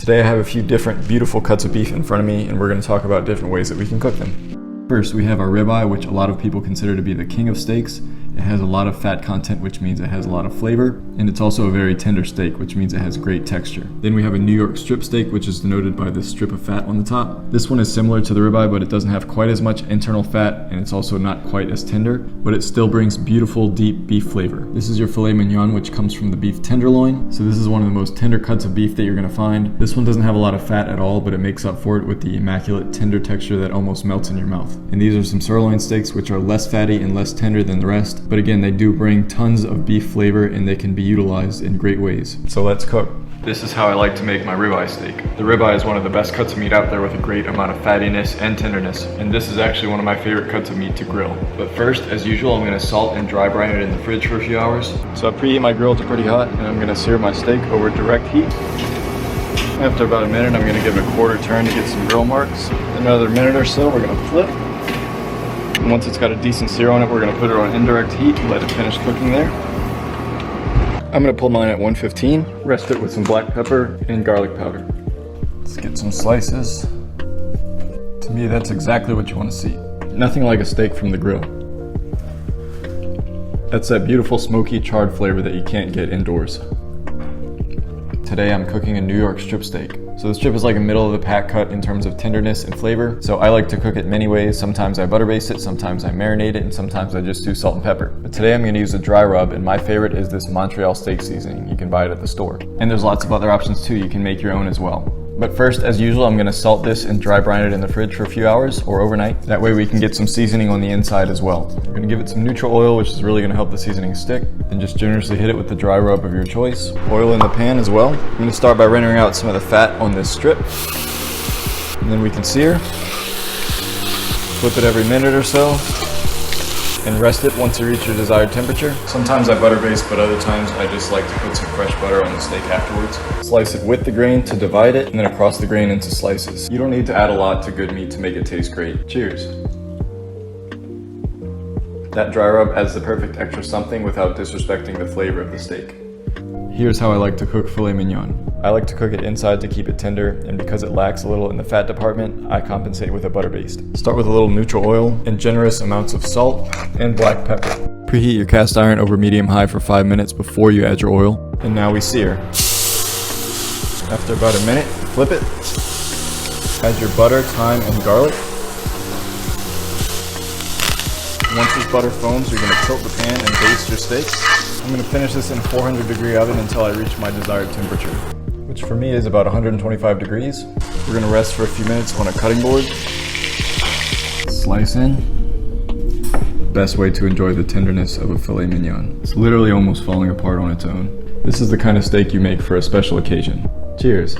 Today I have a few different beautiful cuts of beef in front of me, and we're going to talk about different ways that we can cook them. First, we have our ribeye, which a lot of people consider to be the king of steaks. It has a lot of fat content, which means it has a lot of flavor, and it's also a very tender steak, which means it has great texture. Then we have a New York strip steak, which is denoted by this strip of fat on the top. This one is similar to the ribeye, but it doesn't have quite as much internal fat, and it's also not quite as tender, but it still brings beautiful, deep beef flavor. This is your filet mignon, which comes from the beef tenderloin. So this is one of the most tender cuts of beef that you're gonna find. This one doesn't have a lot of fat at all, but it makes up for it with the immaculate, tender texture that almost melts in your mouth. And these are some sirloin steaks, which are less fatty and less tender than the rest, but again, they do bring tons of beef flavor and they can be utilized in great ways. So let's cook. This is how I like to make my ribeye steak. The ribeye is one of the best cuts of meat out there with a great amount of fattiness and tenderness, and this is actually one of my favorite cuts of meat to grill. But first, as usual, I'm gonna salt and dry brine it in the fridge for a few hours. So I preheat my grill to pretty hot, and I'm gonna sear my steak over direct heat. After about a minute, I'm gonna give it a quarter turn to get some grill marks. Another minute or so, we're gonna flip. And once it's got a decent sear on it, we're gonna put it on indirect heat and let it finish cooking there. I'm gonna pull mine at 115, rest it with some black pepper and garlic powder. Let's get some slices. To me, that's exactly what you wanna see. Nothing like a steak from the grill. That's that beautiful smoky charred flavor that you can't get indoors. Today I'm cooking a New York strip steak. So the strip is like a middle of the pack cut in terms of tenderness and flavor. So I like to cook it many ways. Sometimes I butter baste it, sometimes I marinate it, and sometimes I just do salt and pepper. But today I'm gonna use a dry rub, and my favorite is this Montreal steak seasoning. You can buy it at the store. And there's lots of other options too. You can make your own as well. But first, as usual, I'm gonna salt this and dry brine it in the fridge for a few hours or overnight. That way we can get some seasoning on the inside as well. We're gonna give it some neutral oil, which is really gonna help the seasoning stick. And just generously hit it with the dry rub of your choice. Oil in the pan as well. I'm gonna start by rendering out some of the fat on this strip. And then we can sear. Flip it every minute or so. And rest it once you reach your desired temperature. Sometimes I butter baste, but other times I just like to put some fresh butter on the steak afterwards. Slice it with the grain to divide it, and then across the grain into slices. You don't need to add a lot to good meat to make it taste great. Cheers. That dry rub adds the perfect extra something without disrespecting the flavor of the steak. Here's how I like to cook filet mignon. I like to cook it inside to keep it tender, and because it lacks a little in the fat department, I compensate with a butter baste. Start with a little neutral oil and generous amounts of salt and black pepper. Preheat your cast iron over medium-high for 5 minutes before you add your oil. And now we sear. After about a minute, flip it. Add your butter, thyme, and garlic. Once this butter foams, you're going to tilt the pan and baste your steaks. I'm going to finish this in a 400-degree oven until I reach my desired temperature, which for me is about 125 degrees. We're going to rest for a few minutes on a cutting board. Slice in. Best way to enjoy the tenderness of a filet mignon. It's literally almost falling apart on its own. This is the kind of steak you make for a special occasion. Cheers.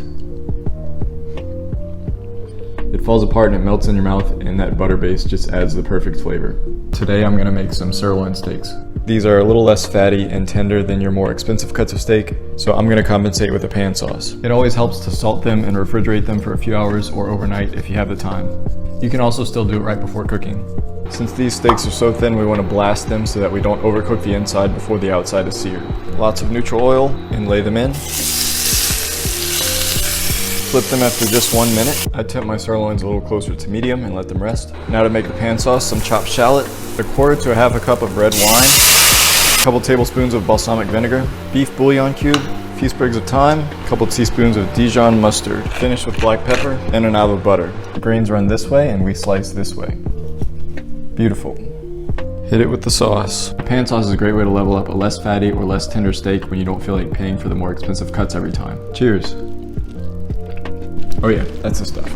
It falls apart and it melts in your mouth, and that butter base just adds the perfect flavor. Today I'm gonna make some sirloin steaks. These are a little less fatty and tender than your more expensive cuts of steak, so I'm gonna compensate with a pan sauce. It always helps to salt them and refrigerate them for a few hours or overnight if you have the time. You can also still do it right before cooking. Since these steaks are so thin, we want to blast them so that we don't overcook the inside before the outside is seared. Lots of neutral oil and lay them in. Flip them after just 1 minute. I temp my sirloins a little closer to medium and let them rest. Now to make the pan sauce, some chopped shallot, a quarter to a half a cup of red wine, a couple tablespoons of balsamic vinegar, beef bouillon cube, a few sprigs of thyme, a couple teaspoons of Dijon mustard. Finish with black pepper and an olive butter. The grains run this way and we slice this way. Beautiful. Hit it with the sauce. Pan sauce is a great way to level up a less fatty or less tender steak when you don't feel like paying for the more expensive cuts every time. Cheers. Oh yeah, that's the stuff.